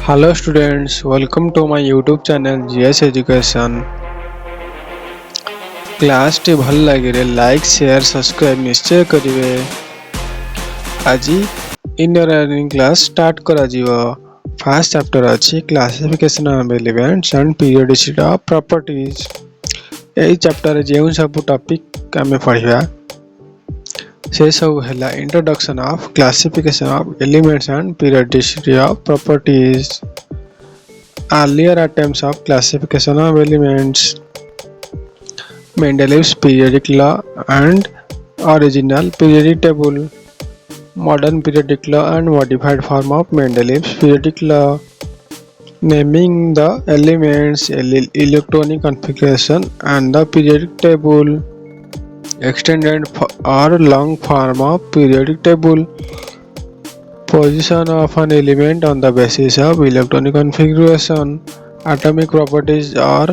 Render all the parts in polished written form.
Hello students, welcome to my YouTube channel GS Education। Class T भल लगे like share subscribe निश्चय करिवे। आज इनर लर्निंग क्लास स्टार्ट करा जीवो। फर्स्ट चैप्टर अछि classification of elements and periodicity of properties. एई चैप्टर जेउ सब टॉपिक आमे पढिबा से सब हैला introduction of classification of elements and periodicity of properties. Earlier attempts of classification of elements, Mendeleev's periodic law and original periodic table, modern periodic law and modified form of Mendeleev's periodic law, naming the elements, electronic configuration and the periodic table, extended or long form of periodic table, position of an element on the basis of electronic configuration, atomic properties or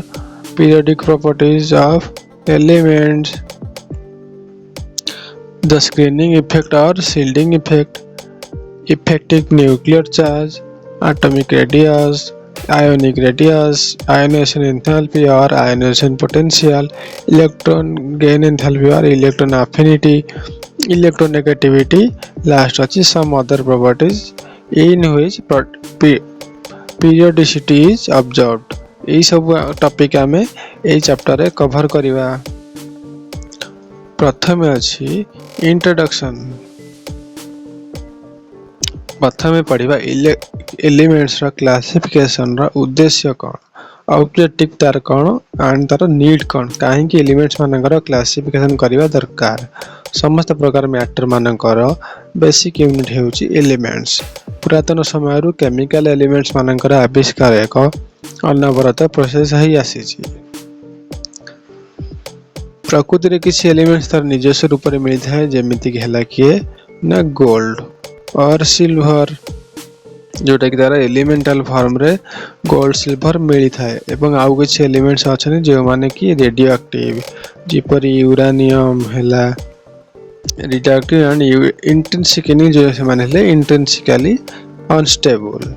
periodic properties of elements, the screening effect or shielding effect, effective nuclear charge, atomic radius, ionic radius, ionization enthalpy or ionization potential, electron gain enthalpy or electron affinity, electronegativity, last अछि some other properties in which periodicity is observed। यही सब topic आमे एई chapter रे cover करिवा। प्रथमे अछि introduction. प्रथमे पढ़िबा elements रा classification रा उद्देश्य कोन, ऑब्जेक्टिव तार कोन एंड तार नीड कोन, काहे कि एलिमेंट्स मानकर क्लासिफिकेशन करिवा दरकार। समस्त प्रकार मैटर मानकर बेसिक यूनिट हेउची एलिमेंट्स। पुरातन समयरु केमिकल एलिमेंट्स मानकर आविष्कार एक अनवरत प्रोसेस ही आसीची। प्रकृति रे किछि एलिमेंट्स तार निजस्व रूप रे मिलि थाए, जेमिति कि हैला किए ना गोल्ड और सिल्वर, जोटा कि तारा एलिमेंटल फॉर्म रे गोल्ड सिल्वर मिलि थाए। एवं आउ किछि एलिमेंट्स अछन जे माने कि रेडियो एक्टिव, जिपरि यूरेनियम हैला रिडक्टिव एंड इंट्रिंसिकली जो से माने ले इंट्रिंसिकली अनस्टेबल।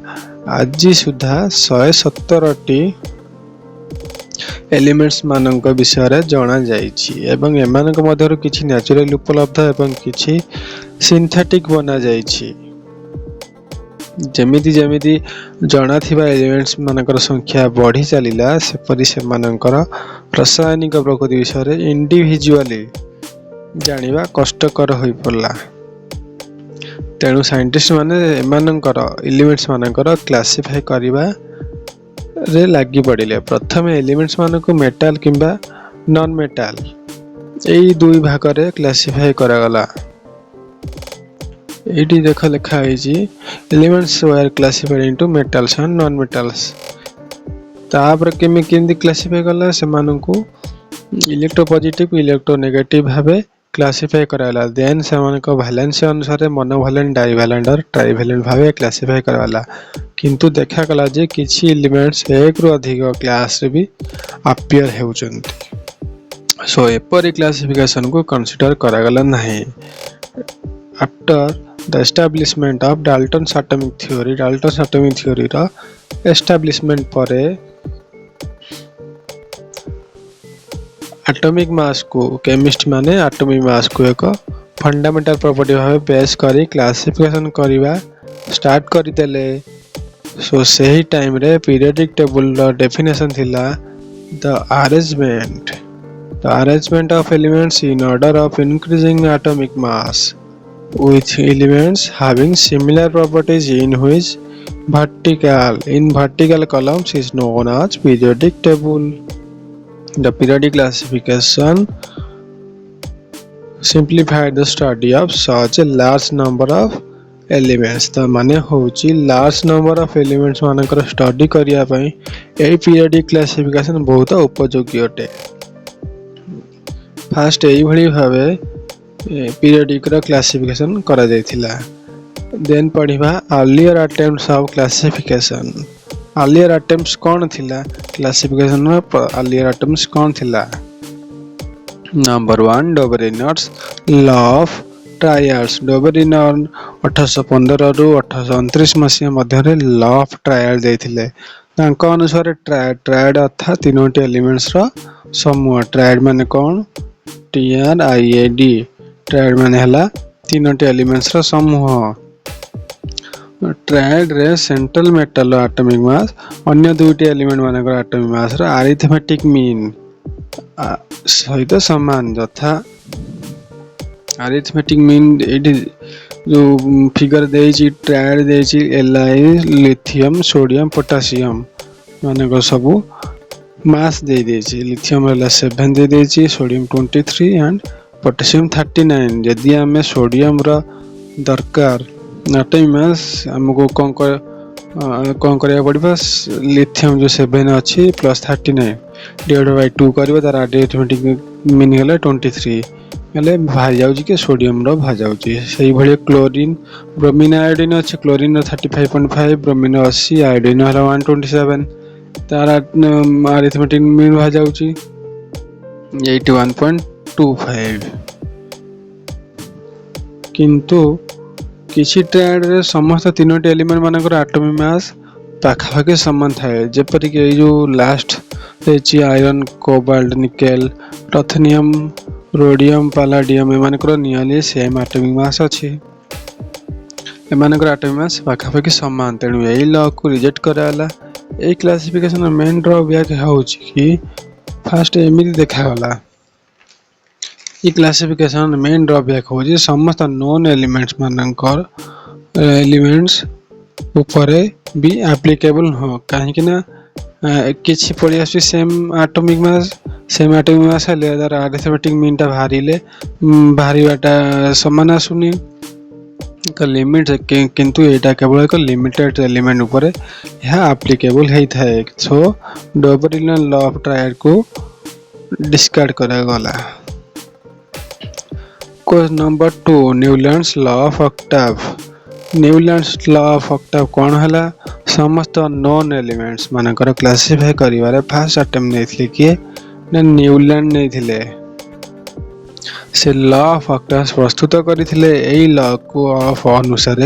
आज सुधा 117 टी एलिमेंट्स मानक विषय रे जाना जाईछि एवं एमानक मध्यरु किछि नेचुरल उपलब्ध एवं किछि सिंथेटिक बना जाईछि। जेमिति जेमिति जଣା थिबा एलिमेंट्स मानकर संख्या बढ़ी चलिला सेपरि से मानकर रासायनिक प्रकृति विषय रे इंडिविजुअली जानिबा कष्टकर होई पड़ला। तेणु साइंटिस्ट माने एमानकर एलिमेंट्स मानकर क्लासिफाई करिबा रे लागि पड़िले। प्रथमे एलिमेंट्स मानको मेटल किंबा नॉन मेटल एई दुई भाग रे क्लासिफाई करा गला। एटी देख लिखा है elements were classified into metals and non metals. तापर केमि क्लासिफाई कला से मानको इलेक्ट्रोपॉजिटिव इलेक्ट्रोनेगेटिव भाबे क्लासिफाई कराला। देन से मानको वैलेंस अनुसार मोनोवैलेंट डाइवैलेंट और ट्राइवैलेंट भाबे क्लासिफाई कराला। किंतु देखा गला जे किछि एलिमेंट्स एक रु अधिक क्लास रे भी अपीयर हेउचंती। सो एपरि क्लासिफिकेशन को कंसीडर करा गला नाही। After the establishment of Dalton's atomic theory, Dalton's atomic theory रा establishment परे एटॉमिक मास को केमिस्ट माने एटॉमिक मास को एक फंडामेंटल प्रॉपर्टी भाबे बेस करी क्लासिफिकेशन करिवा स्टार्ट करि देले। सो सही टाइम रे पीरियोडिक टेबल रा डेफिनेशन थिला the arrangement of elements in order of increasing atomic mass with elements having similar properties in which vertical columns is known as periodic table. The periodic classification simplified the study of such a large number of elements। तो माने होची large number of elements मानकर study करिया पई ए periodic classification बहुत उपयोगी अटे। First एई भली भाबे पीरियोडिक रा क्लासिफिकेशन करा जायथिला। देन पढ़िबा earlier attempts of classification. Earlier attempts कोन थिला क्लासिफिकेशन रा? अर्लियर अटेम्प्ट्स कोन थिला? Number 1 Dobereiner's law of triads Dobereiner 1815 रु 1829 मसीहा मध्य लॉ ऑफ ट्रायड देथिले तांको अनुसार ट्रायड अर्थात तीनोटी एलिमेंट्स रो समूह ट्रायड माने कोन TRIAD ट्रायड माने हला तीनोटी एलिमेंट्स रो समूह ट्रायड रे सेंट्रल मेटल एटॉमिक मास अन्य दुईटी एलिमेंट मानकर एटॉमिक मास रो अरिथमेटिक मीन सहित समान यथा अरिथमेटिक मीन एडी जो फिगर देछि ट्रायड देछि Li लिथियम सोडियम पोटेशियम मानकर सब मास दे देछि लिथियम हला 7 दे देछि सोडियम 23 एंड पोटेशियम 39 यदि हमें सोडियम रो दरकार एटॉमिक मास हमको कौन करिया पड़िबा लिथियम जो 7 अछि प्लस 39 डिवाइड बाय 2 करबा तार अरिथमेटिक मीन हला 23 हेले भाई जाउची के सोडियम रो भा जाउची सही भले क्लोरीन ब्रोमीन आयोडीन अछि क्लोरीन रो 35.5 ब्रोमीन 80 आयोडीन हला 127 तार अरिथमेटिक मीन भा जाउची 81.25 किंतु किसी ट्रायड रे समस्त तीनोटी एलिमेंट मानकर एटॉमिक मास पाखापाखि समान थाए जेपरि कि जो लास्ट एची iron cobalt nickel ruthenium rhodium palladium एमानकर नियरली सेम एटॉमिक मास अछि एमानकर एटॉमिक मास पाखापाखि समान तेणु एही लॉ को रिजेक्ट कराला ए क्लासिफिकेशन मेन ड्रॉबैक होउची कि फर्स्ट एमिति देखा गला ये क्लासिफिकेशन मेन ड्रॉबैक हो समस्त नॉन एलिमेंट्स मानकर एलिमेंट्स ऊपर भी एप्लीकेबल हो कहीं ना किछि पड़ी आसी सेम एटॉमिक मास ले दर अरिथमेटिक मीन टा भारीबाटा समान आसुनी का लिमिट किंतु एटा केवल एक लिमिटेड एलिमेंट ऊपर यह एप्लीकेबल है थाए so Dobereiner law of triad को डिस्कार्ड करा गला question number 2 Newlands law of octave Newlands law of octave कौन हला समस्त नॉन एलिमेंट्स मानकर क्लासिफाई करिवारे फर्स्ट अटेम्प्ट नेथिले किए ना न्यूलैंड नेथिले से लॉ ऑफ ऑक्टाव प्रस्तुत करिथिले एई लॉ को ऑफ अनुसार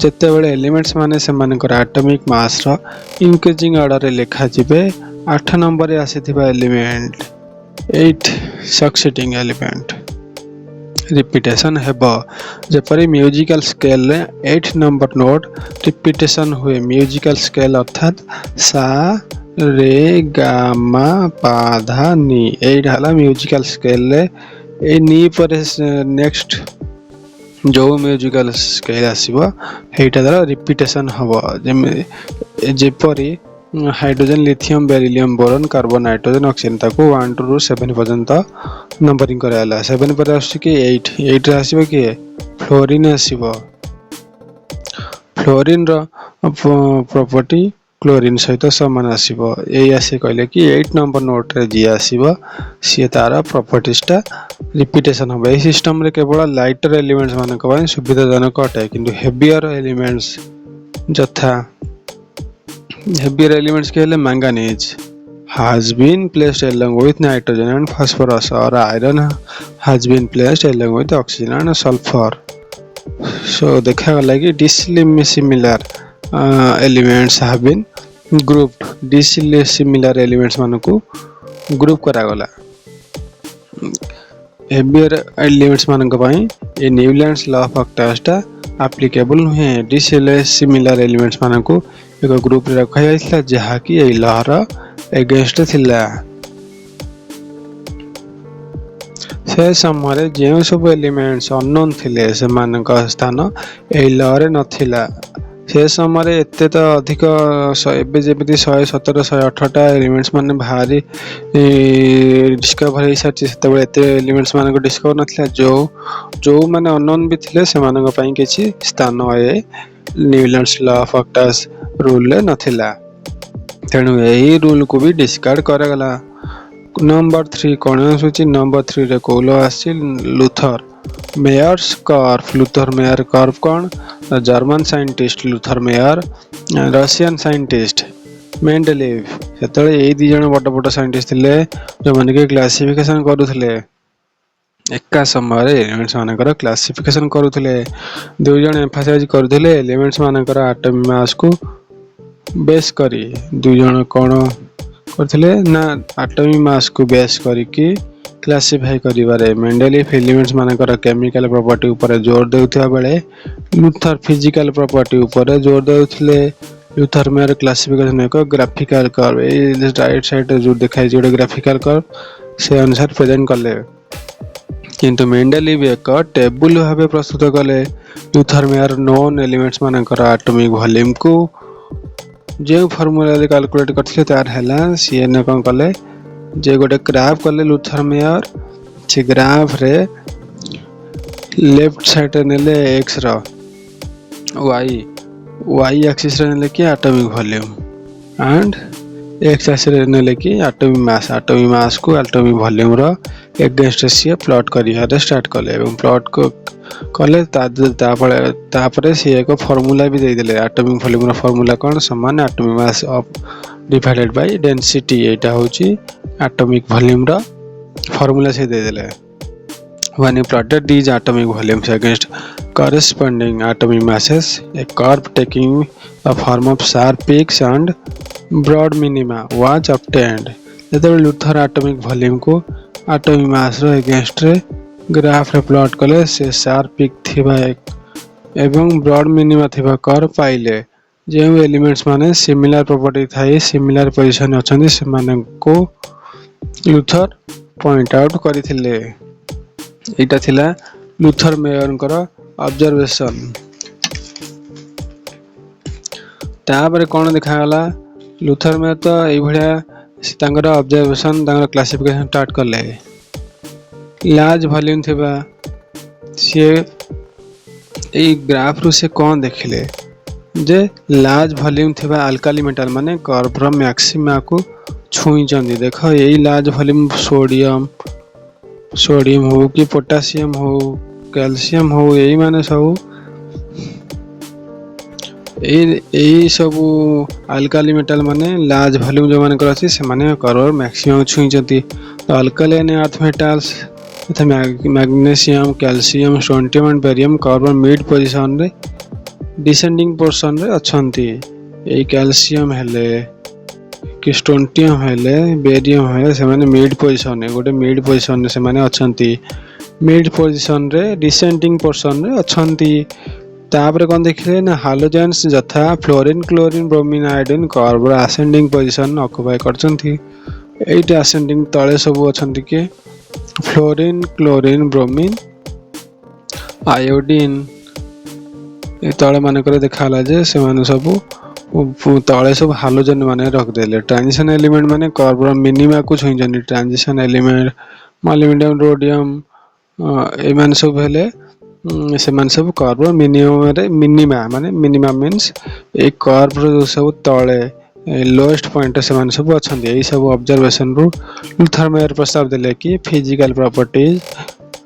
जते बेले एलिमेंट्स माने से मानकर एटॉमिक मास रो इंक्रीजिंग ऑर्डर रे लिखा जिबे 8 नंबर रे आसीथिबा एलिमेंट 8 सक्सीडिंग एलिमेंट रिपीटेशन हेबो जेपरि म्यूजिकल स्केल रे 8 नंबर नोट रिपीटेशन हुए म्यूजिकल स्केल अर्थात सा रे गा मा पा धा नी एट हला म्यूजिकल स्केल रे ए नी पर नेक्स्ट जो म्यूजिकल स्केल आसीबो हेटा द्वारा रिपीटेशन हबो जेपरि hydrogen lithium beryllium boron carbon nitrogen oxygen ताको 1 टू 7 पर्यंत नंबरिंग कराला 7 पर आसी कि 8 रे आसीबो कि फ्लोरीन आसीबो फ्लोरीन रो प्रॉपर्टी क्लोरीन सहित समान आसीबो ए आसी कहले कि 8 नंबर नोट रे जी आसीबो सी तारा प्रॉपर्टीज टा रिपीटेशन हो ए सिस्टम रे केवल लाइटर एलिमेंट्स मान को सुविधाजनक अटे किंतु हेवियर एलिमेंट्स जथा heavier elements कहले manganese has been placed along with nitrogen and phosphorus or iron has been placed along with oxygen and sulfur so देखा गला कि dissimilar elements have been grouped dissimilar elements मान को group करा गला heavier elements मान को पई ए न्यूलैंड्स लॉ ऑफ ऑक्टाव टा एप्लीकेबल हुए dissimilar elements मान को एक ग्रुप रे रखा जाइछला जहा कि ए लहर एगेंस्ट थिला से समय जे सब एलिमेंट्स अननोन थिले से मान का स्थान ए लहर नथिला से समय एते तो अधिक एबे जेबेती 117 118 टा एलिमेंट्स माने भारी डिस्कवर हे साची सेते एते एलिमेंट्स मान को डिस्कवर नथिला जो माने अननोन भी थिले से मान को पई किछि स्थान ए न्यूलैंड्स लॉ ऑफ ऑक्टाव रूल नथिला तेणु यही रूल को भी डिस्कार्ड करा गला नंबर 3 कोन सूची नंबर 3 रे कोलो आसी Lothar Meyer's curve Lothar Meyer curve कोन German scientist Lothar Meyer Russian scientist Mendeleev सेतले ए दी जण बड़ बड़ साइंटिस्ट थिले जो माने के क्लासिफिकेशन करूथले एका समय एलिमेंट्स मानकर क्लासिफिकेशन करुथिले दुई जण एम्फासाइज करुथिले एलिमेंट्स मानकर एटॉमिक मास को बेस करी दुई जण कोन करथिले ना एटॉमिक मास को बेस करी कि क्लासिफाई करिबारे मेंडलीफ एलिमेंट्स मानकर केमिकल प्रॉपर्टी ऊपर जोर देउथिया बेले लूथर फिजिकल प्रॉपर्टी ऊपर जोर देउथिले लूथर मेयर क्लासिफिकेशन एक ग्राफिकल कर्व ए राइट साइड जो दिखाई जोड़े ग्राफिकल कर्व से अनुसार प्रेजेंट कले किंतु मेंडलीफ एक टेबुल भाव प्रस्तुत कले लूथर मेयर नोन एलिमेंट्स मानकर एटॉमिक वॉल्यूम को जो फार्मूला रे कैलकुलेट करथिले तार हैला सी न कोन कले जे गोटे ग्राफ कले लूथर मेयर से ग्राफ रे लेफ्ट साइड नेले x रो y एक्सिस रे नेले कि atomic volume and x axis रे नेले कि एटॉमिक मास को एटॉमिक वॉल्यूम रो अगेंस्ट से प्लॉट करिया स्टार्ट कले एवं प्लॉट को कले तापरे सी एक फार्मूला भी दे देले एटॉमिक वॉल्यूम रो फार्मूला कोन समान atomic mass of divided by density एटा होची एटॉमिक वॉल्यूम रो फार्मूला से दे देले when you plotted these atomic volumes against corresponding atomic masses a curve taking the form of sharp peaks and broad minima was obtained जब Luther atomic volume को atomic mass रो against रे graph रे plot कले से sharp peak थिबा एवं broad minima थिबा curve पाइले जे एलिमेंट्स माने सिमिलर प्रॉपर्टी थाई सिमिलर पोजीशन अछन से माने को लूथर पॉइंट आउट करिथिले एटा थिला लूथर मेयर ऑब्जर्वेशन तापर कोन देखा गला लूथर में तो ए भलिया तांगर ऑब्जर्वेशन तांगर क्लासिफिकेशन स्टार्ट करले लार्ज वॉल्यूम थिबा से ए ग्राफ रु से कोन देखिले जे लार्ज वॉल्यूम थिबा अल्काली मेटल माने कर्व मैक्सिमा को छुई चंदी देखो यही लार्ज वॉल्यूम सोडियम हो कि पोटेशियम हो कैल्शियम हो यही माने सब यही सब अल्काली मेटल माने लार्ज वॉल्यूम जो माने करछि से माने कर्व मैक्सिमम छुई चंदी तो अल्कालाइन अर्थ मेटल्स तथा magnesium calcium strontium and barium curve mid position रे डिसेंडिंग पोर्शन रे अछंती ए कैल्शियम हेले कि स्ट्रोंटियम हेले बेरियम हेले से माने मिड पोजीशन रे गोटे मिड पोजीशन रे से माने अछंती मिड पोजीशन रे डिसेंडिंग पोर्शन रे अछंती तापर कोन देखिले ना हालोजेन्स जथा fluorine chlorine bromine iodine curve ascending position occupy करछंती एटा असेंडिंग तळे सब अछंती के फ्लोरीन क्लोरीन ब्रोमीन आयोडीन ए तळे माने करे देखाला जे से माने सब तळे सब हालोजन माने रख देले ट्रांजिशन एलिमेंट माने कर्व मिनिमा को छुई जनी ट्रांजिशन एलिमेंट मोलिब्डेनम रोडियम ए माने सब हेले से माने सब कर्व मिनिमम रे मिनिमा माने मिनिमम मींस ए कर्व सब तळे लोएस्ट पॉइंट से माने सब अछंदी ए सब ऑब्जर्वेशन रु लूथर मेयर प्रस्ताव देले कि physical properties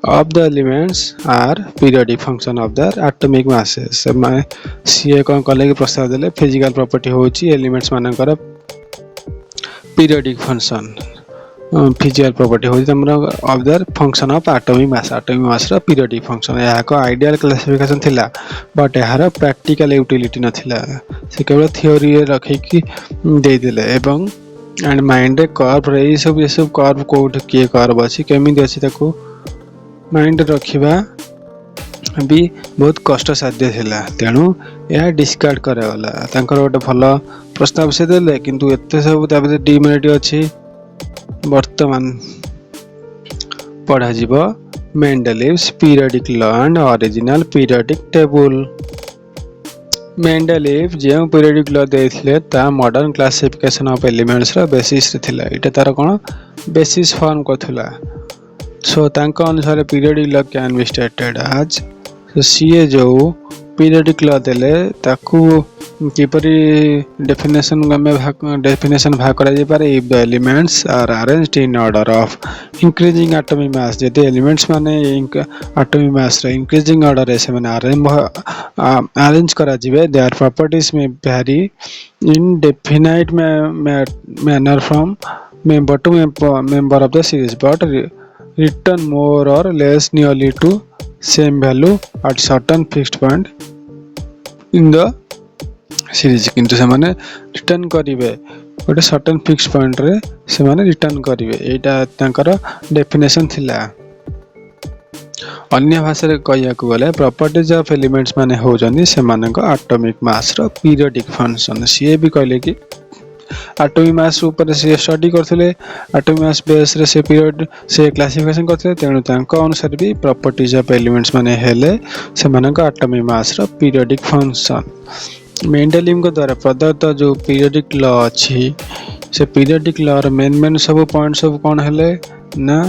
of the elements are periodic function of their atomic masses माने सीए कोन कले के प्रस्ताव देले फिजिकल प्रॉपर्टी होची एलिमेंट्स मानकर पीरियोडिक फंक्शन फिजिकल प्रॉपर्टी होची हमरा of their function of atomic mass रो पीरियोडिक फंक्शन या को आइडियल क्लासिफिकेशन थिला बट यार प्रैक्टिकल यूटिलिटी नथिला से केवल थ्योरी रखै कि दे देले एवं एंड माइंड रे कर्व रे ये सब कर्व कोड के कर्व अछि केमिति अछि ताको माइंड रखिबा भी बहुत कष्ट साध्य थिला तेणु यह डिस्कार्ड करा गला तांकर गोटे भलो प्रस्ताव से देले किंतु एते सब ताबे डिमेरिट अछि वर्तमान पढ़ा जीवो Mendeleev's periodic law and original periodic table Mendeleev जे पीरियोडिक लॉ देथिले ता मॉडर्न क्लासिफिकेशन ऑफ एलिमेंट्स रा बेसिस रे थिला इटा तार कोन बेसिस फॉर्म करथिला सो तांका अनुसार periodic law can be stated as सीए जो पीरियोडिक लॉ देले ताकू किपरि डेफिनेशन भाग करा जे पारे if the elements are arranged in order of increasing atomic mass जदि एलिमेंट्स माने एटॉमिक मास रे इंक्रीजिंग ऑर्डर रे से माने अरेंज करा जिवे देयर प्रॉपर्टीज में very in definite manner from member to member of the series but return more or less nearly to same value at certain fixed point in the series किंतु सेमाने return करिवे गोटे certain fix point रे सेमाने return करिवे एटा तांकर definition थिला। अन्य भाषा रे कहिया को गले प्रॉपर्टीज ऑफ एलिमेंट्स माने हो जनी सेमानक एटॉमिक मास रो पीरियोडिक फंक्शन सी भी कहले कि एटॉमिक मास ऊपर से स्टडी करथिले एटॉमिक मास बेस रे से पीरियड से क्लासिफिकेशन करथिले तेनु तांको अनुसार भी प्रॉपर्टीज ऑफ एलिमेंट्स माने हेले सेमानक एटॉमिक मास रो पीरियोडिक फंक्शन मेंडेलिव को द्वारा प्रदत्त जो पीरियोडिक लॉ अछि से पीरियोडिक लॉ रो मेन सब पॉइंट सब कोन हेले ना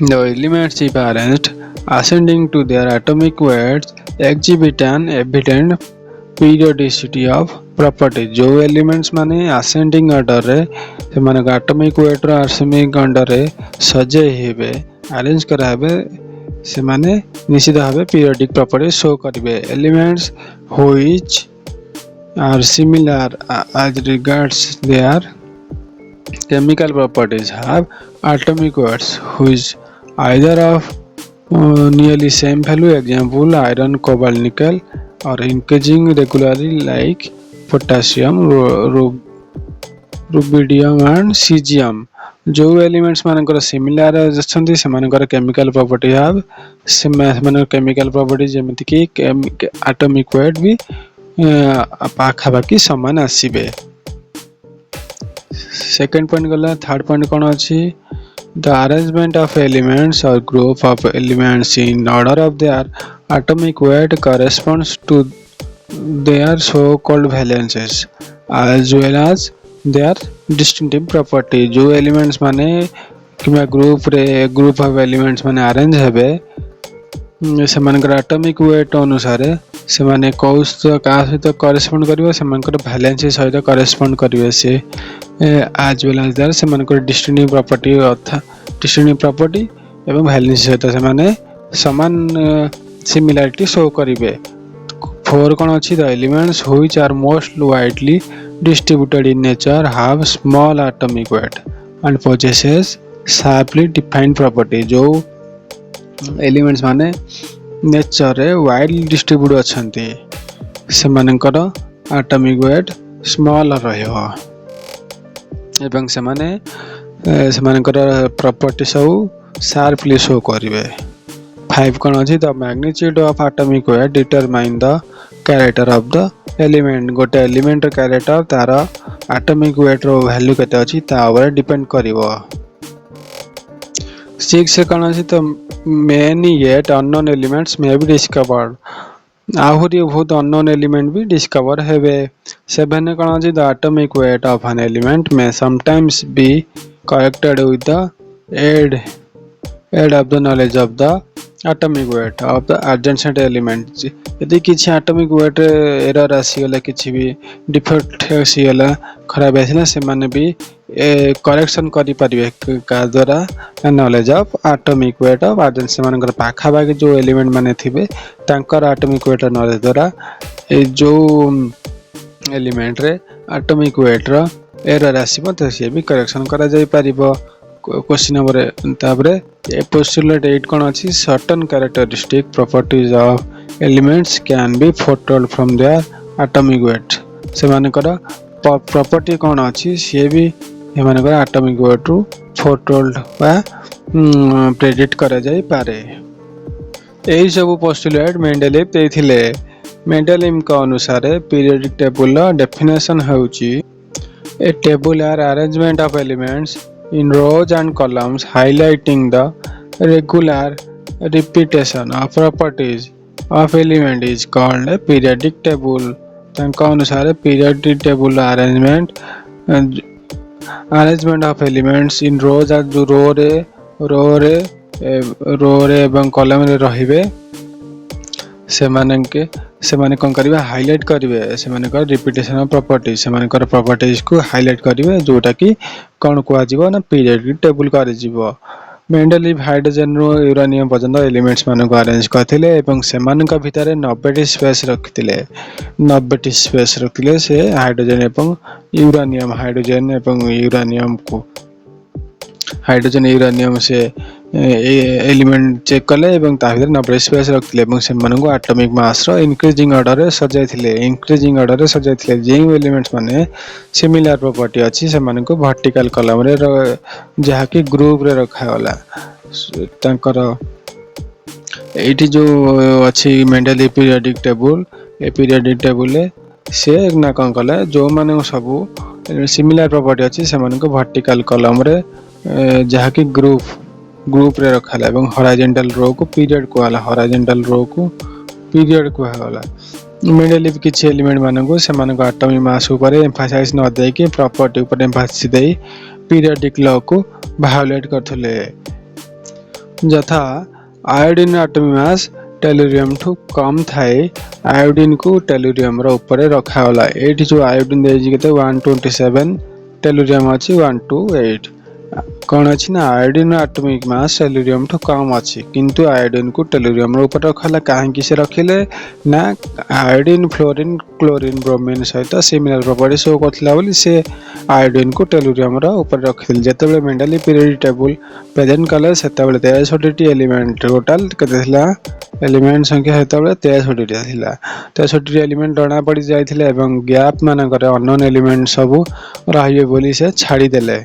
the elements if arranged ascending to their atomic weights exhibit an evident periodicity of property जो elements माने ascending order रे से माने atomic weight रो ascending order रे सजे हेबे arrange करा हेबे से माने निश्चित भाबे periodic property show करिवे elements which are similar as regards their chemical properties have atomic weights which either of nearly same value example iron cobalt nickel or increasing regularly like potassium rubidium and cesium जो elements मानकर similar अछंती से मानकर chemical property have से chemical property जेमिति कि atomic weight भी पाखा बाकी समान आसीबे। सेकंड पॉइंट गला थर्ड पॉइंट कोन अछि the arrangement of elements or group of elements in order of their atomic weight corresponds to their so-called valences as well as their distinctive property जो elements माने keema group of elements माने arrange हेबे से मानकर atomic wait अनुसार से माने कौस का सहित करेस्पोंड करिवे से मानकर वैलेंसी सहित करेस्पोंड करिवे से आज वेल एज देयर से मानकर डिस्टिंक्टिव प्रॉपर्टी अर्थात डिस्टिंक्टिव प्रॉपर्टी एवं वैलेंसी सहित से माने समान सिमिलरिटी शो करिवे। फोर कोन अछि the elements which are most widely distributed in nature have small atomic weight and possesses sharply defined property जो एलिमेंट्स माने नेचर रे वाइडली डिस्ट्रीब्यूट अछंती से मानकर एटॉमिक वेट स्मॉल रहयो एवं से मानकर प्रॉपर्टी सब शार्पली शो करिवे। 5 कोन अछि the magnitude of atomic wait determine the character of the element गोटे एलिमेंट र कैरेक्टर तार एटॉमिक वेट रो वैल्यू केते अछि ता ऊपर डिपेंड करिवो। 6 कोन अछि त many yet unknown elements may be discovered आहुरी बहुत unknown element भी discover हेबे। 7 कोन अछि the atomic weight of an element may sometimes be corrected with the aid of the knowledge of the atomic weight of the adjacent elements यदि किछि atomic weight error आसीगला किछि भी defect आसीगला खराब आसीला से माने भी करेक्शन करि परिवे का द्वारा knowledge of atomic weight of adjacent से मानकर पाखा बाकी जो एलिमेंट माने थिबे तांकर एटॉमिक वेट नॉलेज द्वारा ए जो एलिमेंट रे एटॉमिक वेट रो एरर आसीबो त से भी करेक्शन करा जाय परिबो। क्वेश्चन नंबर ताबरे पोस्टुलेट 8 कोन अछि certain characteristic properties of elements can be foretold from their atomic weight से मानकर प्रॉपर्टी कोन अछि से भी ए मानकर एटॉमिक वेट रो फोरटोल्ड बा प्रेडिक्ट करा जाय पारे। एही सब पोस्टुलेट मेंडेलिव देथिले। मेंडेलिव का अनुसार पीरियोडिक टेबल डेफिनेशन होउची a table or arrangement of elements in rows and columns highlighting the regular repetition of properties of element is called a periodic table। तंका अनुसार periodic table arrangement of elements in rows and जो रो रे एवं column रे रहिबे से माने कोन करिवे highlight करिवे से माने कर रिपीटेशन ऑफ प्रॉपर्टी से माने कर प्रॉपर्टीज को हाईलाइट करिवे जोटा कि कोन को जीवो ना पीरियोडिक टेबल कर जीवो। मेंडेलिव हाइड्रोजन रो यूरेनियम पर्यंत एलिमेंट्स माने को अरेंज करथिले एवं से मान का भीतर 90 स्पेस रखथिले 90 स्पेस रखथिले से हाइड्रोजन एवं यूरेनियम को हाइड्रोजन यूरानियम से एलिमेंट चेक कले एवं ता भीतर 90 स्पेस रखिले एवं से मानक एटॉमिक मास रो इंक्रीजिंग ऑर्डर रे सजाइथिले जेउ एलिमेंट्स माने सिमिलर प्रॉपर्टी अछि से मानक वर्टिकल कॉलम रे जहा कि ग्रुप रे रखा होला तांकर एठी जो अछि मेंडली पीरियोडिक टेबल ए पीरियोडिक टेबल से ना कौन कले जो माने सब सिमिलर प्रॉपर्टी अछि से मानक वर्टिकल कॉलम रे जहा कि ग्रुप रे रखाला एवं हॉरिजॉन्टल रो को पीरियड कहला हॉरिजॉन्टल रो को पीरियड कहला मेंडली किछि एलिमेंट मानक से मानक एटॉमिक मास ऊपर एम्फासाइज न दे कि प्रॉपर्टी ऊपर एम्फासिस दे पीरियोडिक लॉ को वायोलेट करथले जथा आयोडीन एटॉमिक मास टेलुरियम ठू कम थाए आयोडीन को टेलुरियम रो ऊपर रखा होला एठी जो आयोडीन दे जे 127 टेलुरियम अछि 128 कौन अच्छी ना आयोडीन एटॉमिक मास टेलुरियम ठू कम अच्छी किंतु आयोडीन को टेलुरियम ऊपर रखला कहीं से रखिले ना आयोडीन फ्लोरीन क्लोरीन ब्रोमीन सहित सिमिलर प्रॉपर्टी शो करथिला बोली से आयोडीन को टेलुरियम ऊपर रखिल जेतेबेले मेंडली पीरियोडिक टेबल प्रेजेंट कले सेतेबेले 63 टी एलिमेंट टोटल केते थिला एलिमेंट संख्या हेतेबेले 63 टी थिला 63 एलिमेंट डणा पड़ी जायथिले एवं गैप मानकर अननोन एलिमेंट सब रहिए बोली से छाड़ी देले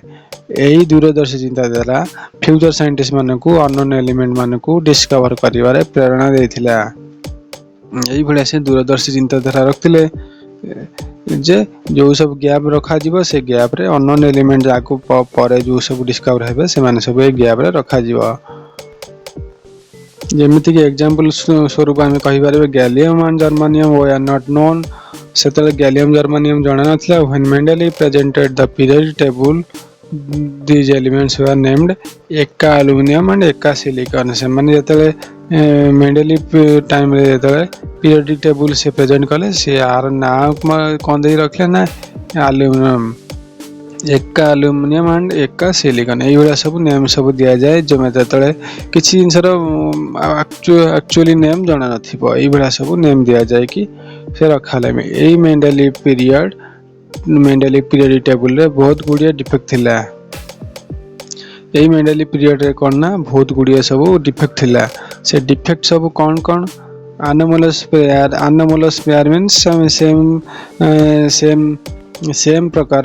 यही दूरदर्शी चिंताधारा फ्यूचर साइंटिस्ट मानक अननोन एलिमेंट मानक डिस्कवर करिवारे प्रेरणा देथिला यही भले से दूरदर्शी चिंताधारा रखथिले जे जो सब गैप रखा जीवो से गैप रे अननोन एलिमेंट जाको परे जो सब डिस्कवर हेबे से माने सब ए गैप रे रखा जीवो जेमिति कि एग्जांपल स्वरूप हम कहि बारे gallium and germanium we are not known सेतले गैलियम जर्मेनियम जाना नथिला when Mendeleev presented the periodic table these elements were named ekka aluminum and ekka silicon से माने जेतले मेंडली टाइम रे जेतले पीरियोडिक टेबल से प्रेजेंट कले से आर ना कोन दे रखले ना एल्युमिनियम एक्का एल्युमिनियम एंड एक्का सिलिकॉन एई वाला सब नेम सब दिया जाए जो में जेतले किछि जिंसर एक्चुअली नेम जाना नथिबो एई वाला सब नेम दिया जाए कि से रखाले में एई मेंडली पीरियोडिक टेबल रे बहुत गुडिया डिफेक्ट थिला एई मेंडली पीरियड रे कोन ना बहुत गुडिया सब डिफेक्ट थिला से डिफेक्ट सब कोन anomalous pair मींस सेम प्रकार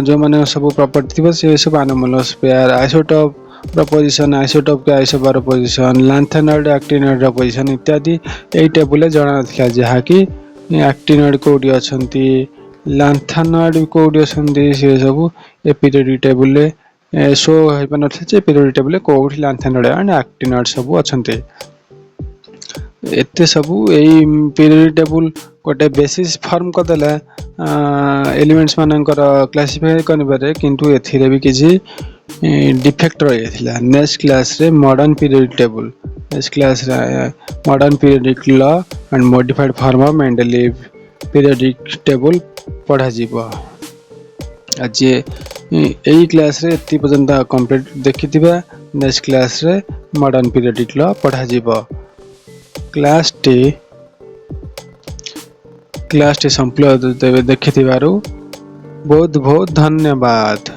जो माने सब प्रॉपर्टी थिबो से सब anomalous pair isotope position isotope के isobar position lanthanoid actinoid position इत्यादि एई टेबल रे जाना थिला जहा कि एक्टिनॉइड कोडी अछंती लैंथेनॉइड कोडी अछंती से सब ए पीरियोडिक टेबल रे शो हेबन अछि जे पीरियोडिक टेबल रे कोडी लैंथेनॉइड एंड एक्टिनॉइड सब अछंती एते सब एई पीरियोडिक टेबल गोटे बेसिस फॉर्म कर देला एलिमेंट्स मानकर क्लासिफाई करबारे किंतु एथिरे भी किछि डिफेक्ट रही थिला नेक्स्ट क्लास रे modern periodic table next class रे modern periodic law and modified form of Mendeleev periodic table पढ़ा जीवो आज एई क्लास रे एति पर्यंत कंप्लीट देखिथिबा नेक्स्ट क्लास रे मॉडर्न पीरियोडिक लॉ पढ़ा जीवो क्लास टी संपूर्ण देखिथिबारु बहुत बहुत धन्यवाद।